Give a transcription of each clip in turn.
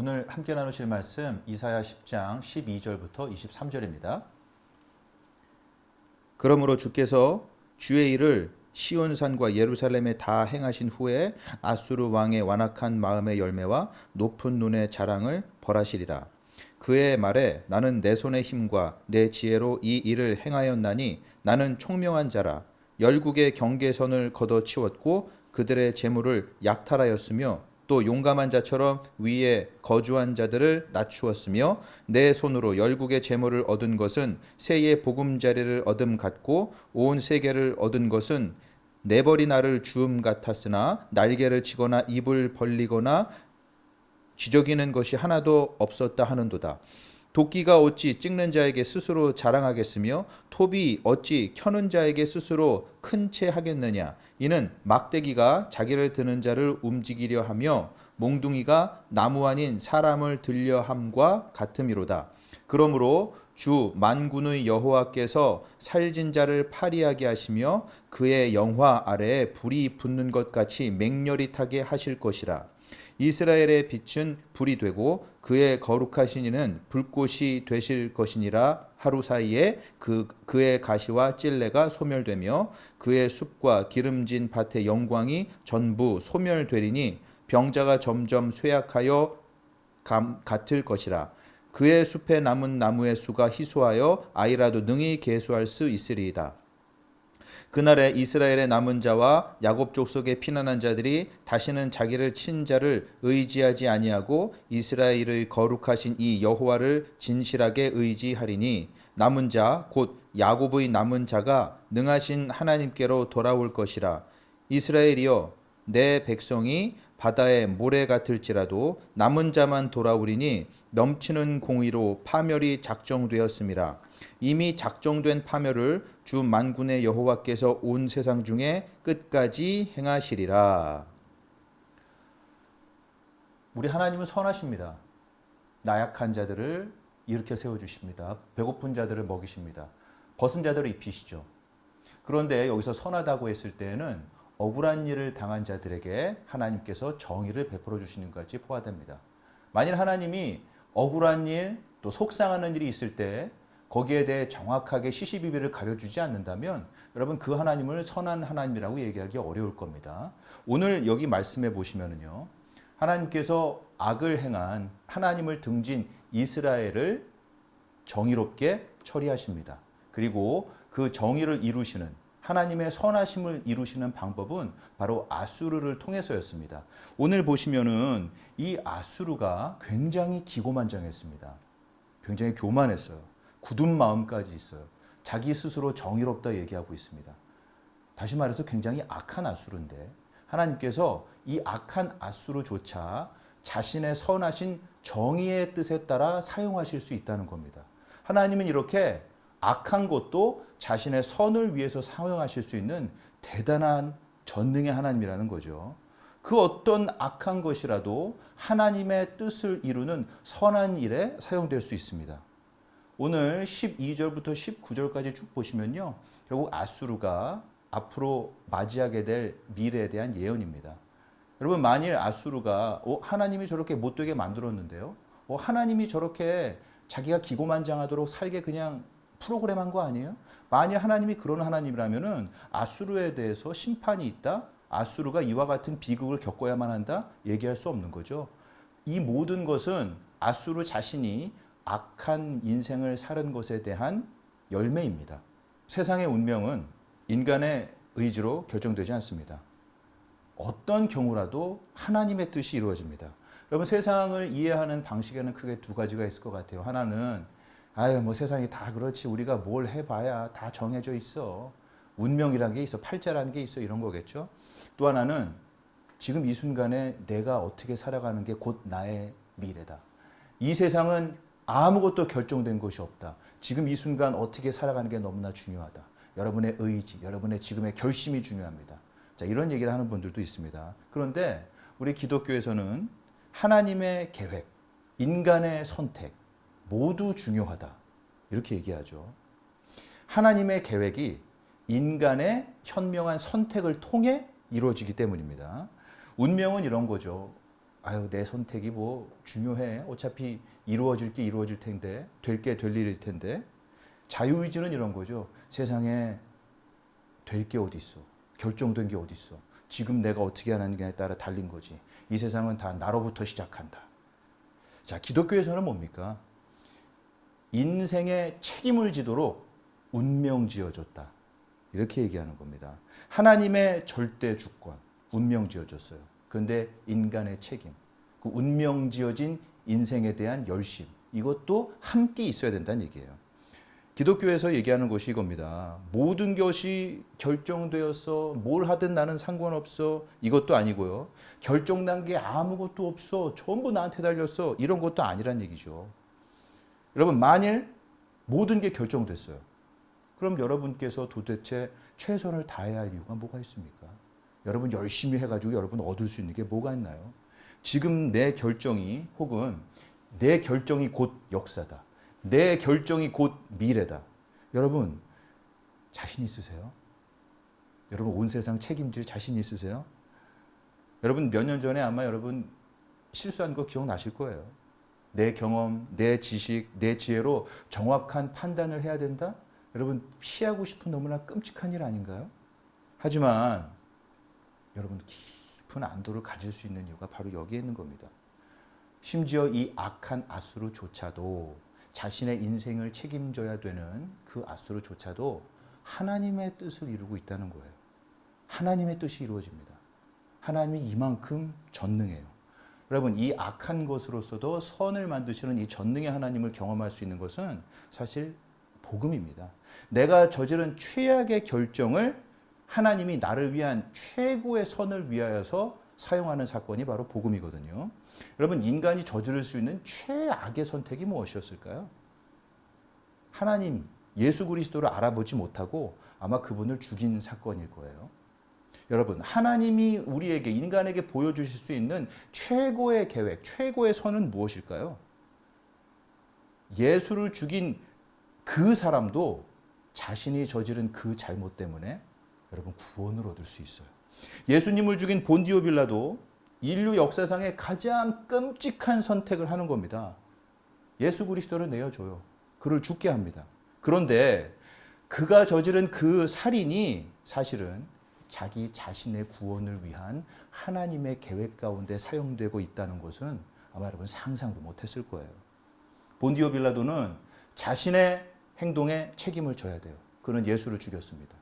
오늘 함께 나누실 말씀 이사야 10장 12절부터 23절입니다. 그러므로 주께서 주의 일을 시온산과 예루살렘에 다 행하신 후에 아수르 왕의 완악한 마음의 열매와 높은 눈의 자랑을 벌하시리라. 그의 말에 나는 내 손의 힘과 내 지혜로 이 일을 행하였나니 나는 총명한 자라. 열국의 경계선을 걷어치웠고 그들의 재물을 약탈하였으며 또 용감한 자처럼 위에 거주한 자들을 낮추었으며 내 손으로 열국의 재물을 얻은 것은 새의 보금자리를 얻음 같고 온 세계를 얻은 것은 네벌이 나를 주음 같았으나 날개를 치거나 입을 벌리거나 지저귀는 것이 하나도 없었다 하는도다. 도끼가 어찌 찍는 자에게 스스로 자랑하겠으며 톱이 어찌 켜는 자에게 스스로 큰 채 하겠느냐. 이는 막대기가 자기를 드는 자를 움직이려 하며 몽둥이가 나무 아닌 사람을 들려 함과 같음이로다. 그러므로 주 만군의 여호와께서 살진 자를 파리하게 하시며 그의 영화 아래에 불이 붙는 것 같이 맹렬히 타게 하실 것이라. 이스라엘의 빛은 불이 되고 그의 거룩하신 이는 불꽃이 되실 것이니라. 하루 사이에 그의 가시와 찔레가 소멸되며 그의 숲과 기름진 밭의 영광이 전부 소멸되리니 병자가 점점 쇠약하여 같을 것이라. 그의 숲에 남은 나무의 수가 희소하여 아이라도 능히 계수할 수 있으리이다. 그날에 이스라엘의 남은 자와 야곱 족속의 피난한 자들이 다시는 자기를 친 자를 의지하지 아니하고 이스라엘의 거룩하신 이 여호와를 진실하게 의지하리니 남은 자 곧 야곱의 남은 자가 능하신 하나님께로 돌아올 것이라. 이스라엘이여 내 백성이 바다의 모래 같을지라도 남은 자만 돌아오리니 넘치는 공의로 파멸이 작정되었음이라. 이미 작정된 파멸을 주 만군의 여호와께서 온 세상 중에 끝까지 행하시리라. 우리 하나님은 선하십니다. 나약한 자들을 일으켜 세워주십니다. 배고픈 자들을 먹이십니다. 벗은 자들을 입히시죠. 그런데 여기서 선하다고 했을 때에는 억울한 일을 당한 자들에게 하나님께서 정의를 베풀어 주시는 것까지 포함됩니다. 만일 하나님이 억울한 일, 또 속상하는 일이 있을 때 거기에 대해 정확하게 시시비비를 가려주지 않는다면 여러분 그 하나님을 선한 하나님이라고 얘기하기 어려울 겁니다. 오늘 여기 말씀해 보시면은요, 하나님께서 악을 행한 하나님을 등진 이스라엘을 정의롭게 처리하십니다. 그리고 그 정의를 이루시는 하나님의 선하심을 이루시는 방법은 바로 아수르를 통해서였습니다. 오늘 보시면은 이 아수르가 굉장히 기고만장했습니다. 굉장히 교만했어요. 굳은 마음까지 있어요. 자기 스스로 정의롭다 얘기하고 있습니다. 다시 말해서 굉장히 악한 아수르인데 하나님께서 이 악한 아수르조차 자신의 선하신 정의의 뜻에 따라 사용하실 수 있다는 겁니다. 하나님은 이렇게 악한 것도 자신의 선을 위해서 사용하실 수 있는 대단한 전능의 하나님이라는 거죠. 그 어떤 악한 것이라도 하나님의 뜻을 이루는 선한 일에 사용될 수 있습니다. 오늘 12절부터 19절까지 쭉 보시면요, 결국 아수르가 앞으로 맞이하게 될 미래에 대한 예언입니다. 여러분, 만일 아수르가 하나님이 저렇게 못되게 만들었는데요, 하나님이 저렇게 자기가 기고만장하도록 살게 그냥 프로그램한 거 아니에요? 만일 하나님이 그런 하나님이라면은 아수르에 대해서 심판이 있다, 아수르가 이와 같은 비극을 겪어야만 한다 얘기할 수 없는 거죠. 이 모든 것은 아수르 자신이 악한 인생을 사는 것에 대한 열매입니다. 세상의 운명은 인간의 의지로 결정되지 않습니다. 어떤 경우라도 하나님의 뜻이 이루어집니다. 여러분, 세상을 이해하는 방식에는 크게 두 가지가 있을 것 같아요. 하나는 뭐 세상이 다 그렇지, 우리가 뭘 해봐야 다 정해져 있어, 운명이라는 게 있어, 팔자라는 게 있어, 이런 거겠죠. 또 하나는 지금 이 순간에 내가 어떻게 살아가는 게 곧 나의 미래다. 이 세상은 아무것도 결정된 것이 없다. 지금 이 순간 어떻게 살아가는 게 너무나 중요하다. 여러분의 의지, 여러분의 지금의 결심이 중요합니다. 자, 이런 얘기를 하는 분들도 있습니다. 그런데 우리 기독교에서는 하나님의 계획, 인간의 선택 모두 중요하다, 이렇게 얘기하죠. 하나님의 계획이 인간의 현명한 선택을 통해 이루어지기 때문입니다. 운명은 이런 거죠. 아유, 내 선택이 뭐 중요해. 어차피 이루어질 게 이루어질 텐데, 될 게 될 일일 텐데. 자유의지는 이런 거죠. 세상에 될 게 어디 있어. 결정된 게 어디 있어. 지금 내가 어떻게 하느냐에 따라 달린 거지. 이 세상은 다 나로부터 시작한다. 자, 기독교에서는 뭡니까? 인생의 책임을 지도록 운명 지어줬다. 이렇게 얘기하는 겁니다. 하나님의 절대 주권, 운명 지어줬어요. 그런데 인간의 책임, 그 운명 지어진 인생에 대한 열심, 이것도 함께 있어야 된다는 얘기예요. 기독교에서 얘기하는 것이 이겁니다. 모든 것이 결정되었어. 뭘 하든 나는 상관없어. 이것도 아니고요. 결정난 게 아무것도 없어. 전부 나한테 달렸어. 이런 것도 아니란 얘기죠. 여러분, 만일 모든 게 결정됐어요. 그럼 여러분께서 도대체 최선을 다해야 할 이유가 뭐가 있습니까? 여러분 열심히 해가지고 여러분 얻을 수 있는 게 뭐가 있나요? 지금 내 결정이 혹은 내 결정이 곧 역사다. 내 결정이 곧 미래다. 여러분 자신 있으세요? 여러분 온 세상 책임질 자신 있으세요? 여러분 몇 년 전에 아마 여러분 실수한 거 기억나실 거예요. 내 경험, 내 지식, 내 지혜로 정확한 판단을 해야 된다? 여러분 피하고 싶은 너무나 끔찍한 일 아닌가요? 하지만 여러분 깊은 안도를 가질 수 있는 이유가 바로 여기에 있는 겁니다. 심지어 이 악한 아수르조차도 자신의 인생을 책임져야 되는 그 아수르조차도 하나님의 뜻을 이루고 있다는 거예요. 하나님의 뜻이 이루어집니다. 하나님이 이만큼 전능해요. 여러분 이 악한 것으로서도 선을 만드시는 이 전능의 하나님을 경험할 수 있는 것은 사실 복음입니다. 내가 저지른 최악의 결정을 하나님이 나를 위한 최고의 선을 위하여서 사용하는 사건이 바로 복음이거든요. 여러분 인간이 저지를 수 있는 최악의 선택이 무엇이었을까요? 하나님 예수 그리스도를 알아보지 못하고 아마 그분을 죽인 사건일 거예요. 여러분 하나님이 우리에게 인간에게 보여주실 수 있는 최고의 계획, 최고의 선은 무엇일까요? 예수를 죽인 그 사람도 자신이 저지른 그 잘못 때문에 여러분 구원을 얻을 수 있어요. 예수님을 죽인 본디오 빌라도 인류 역사상의 가장 끔찍한 선택을 하는 겁니다. 예수 그리스도를 내어줘요. 그를 죽게 합니다. 그런데 그가 저지른 그 살인이 사실은 자기 자신의 구원을 위한 하나님의 계획 가운데 사용되고 있다는 것은 아마 여러분 상상도 못했을 거예요. 본디오 빌라도는 자신의 행동에 책임을 져야 돼요. 그는 예수를 죽였습니다.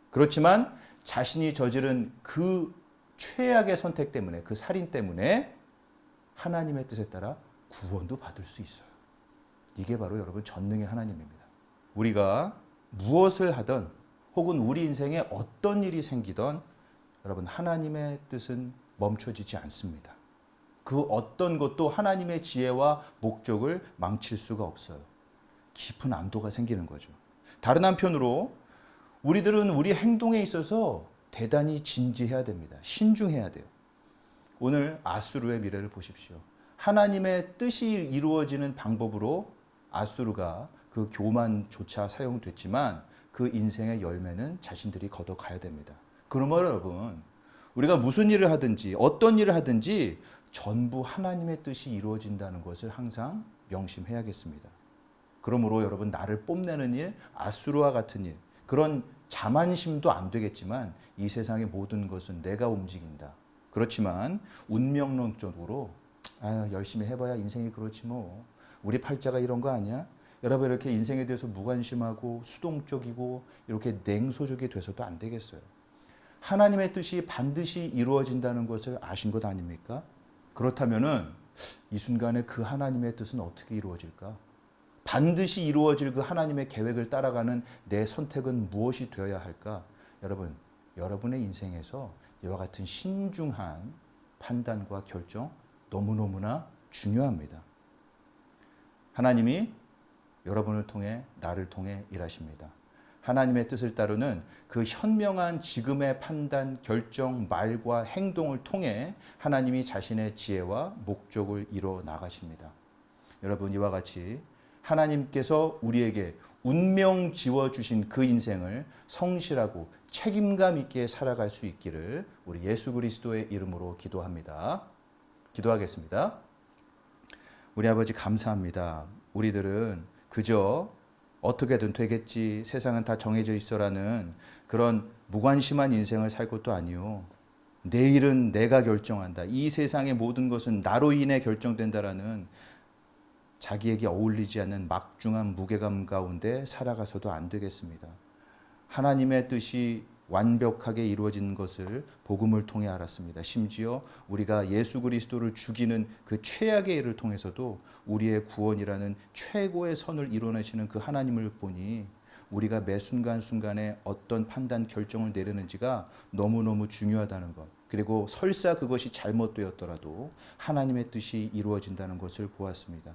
그렇지만 자신이 저지른 그 최악의 선택 때문에 그 살인 때문에 하나님의 뜻에 따라 구원도 받을 수 있어요. 이게 바로 여러분 전능의 하나님입니다. 우리가 무엇을 하든 혹은 우리 인생에 어떤 일이 생기든 여러분 하나님의 뜻은 멈춰지지 않습니다. 그 어떤 것도 하나님의 지혜와 목적을 망칠 수가 없어요. 깊은 안도가 생기는 거죠. 다른 한편으로 우리들은 우리 행동에 있어서 대단히 진지해야 됩니다. 신중해야 돼요. 오늘 아수르의 미래를 보십시오. 하나님의 뜻이 이루어지는 방법으로 아수르가 그 교만조차 사용됐지만 그 인생의 열매는 자신들이 걷어가야 됩니다. 그러면 여러분 우리가 무슨 일을 하든지 어떤 일을 하든지 전부 하나님의 뜻이 이루어진다는 것을 항상 명심해야겠습니다. 그러므로 여러분 나를 뽐내는 일, 아수르와 같은 일, 그런 자만심도 안 되겠지만 이 세상의 모든 것은 내가 움직인다. 그렇지만 운명론적으로 열심히 해봐야 인생이 그렇지 뭐. 우리 팔자가 이런 거 아니야? 여러분 이렇게 인생에 대해서 무관심하고 수동적이고 이렇게 냉소적이 돼서도 안 되겠어요. 하나님의 뜻이 반드시 이루어진다는 것을 아신 것 아닙니까? 그렇다면은 이 순간에 그 하나님의 뜻은 어떻게 이루어질까? 반드시 이루어질 그 하나님의 계획을 따라가는 내 선택은 무엇이 되어야 할까? 여러분, 여러분의 인생에서 이와 같은 신중한 판단과 결정 너무너무나 중요합니다. 하나님이 여러분을 통해 나를 통해 일하십니다. 하나님의 뜻을 따르는 그 현명한 지금의 판단, 결정, 말과 행동을 통해 하나님이 자신의 지혜와 목적을 이루어 나가십니다. 여러분 이와 같이 하나님께서 우리에게 운명 지어주신 그 인생을 성실하고 책임감 있게 살아갈 수 있기를 우리 예수 그리스도의 이름으로 기도합니다. 기도하겠습니다. 우리 아버지 감사합니다. 우리들은 그저 어떻게든 되겠지, 세상은 다 정해져 있어라는 그런 무관심한 인생을 살 것도 아니요. 내일은 내가 결정한다. 이 세상의 모든 것은 나로 인해 결정된다라는 자기에게 어울리지 않는 막중한 무게감 가운데 살아가서도 안 되겠습니다. 하나님의 뜻이 완벽하게 이루어진 것을 복음을 통해 알았습니다. 심지어 우리가 예수 그리스도를 죽이는 그 최악의 일을 통해서도 우리의 구원이라는 최고의 선을 이뤄내시는 그 하나님을 보니 우리가 매 순간순간에 어떤 판단 결정을 내리는지가 너무너무 중요하다는 것. 그리고 설사 그것이 잘못되었더라도 하나님의 뜻이 이루어진다는 것을 보았습니다.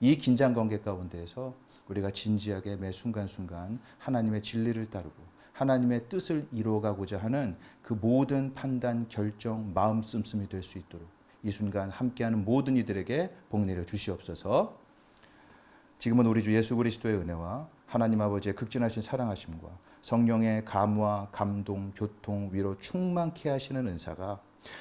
이 긴장 관계 가운데에서 우리가 진지하게 매 순간순간 하나님의 진리를 따르고 하나님의 뜻을 이루어가고자 하는 그 모든 판단, 결정, 마음 씀씀이 될 수 있도록 이 순간 함께하는 모든 이들에게 복 내려 주시옵소서. 지금은 우리 주 예수 그리스도의 은혜와 하나님 아버지의 극진하신 사랑하심과 성령의 감화, 감동, 교통, 위로 충만케 하시는 은사가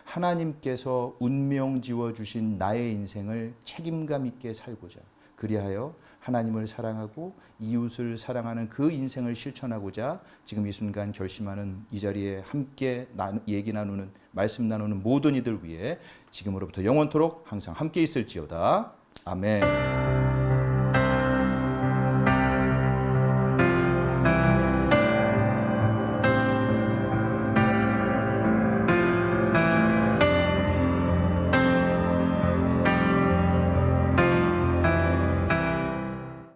하나님께서 운명 지어주신 나의 인생을 책임감 있게 살고자 그리하여 하나님을 사랑하고 이웃을 사랑하는 그 인생을 실천하고자 지금 이 순간 결심하는 이 자리에 함께 얘기 나누는 말씀 나누는 모든 이들 위해 지금으로부터 영원토록 항상 함께 있을지어다. 아멘.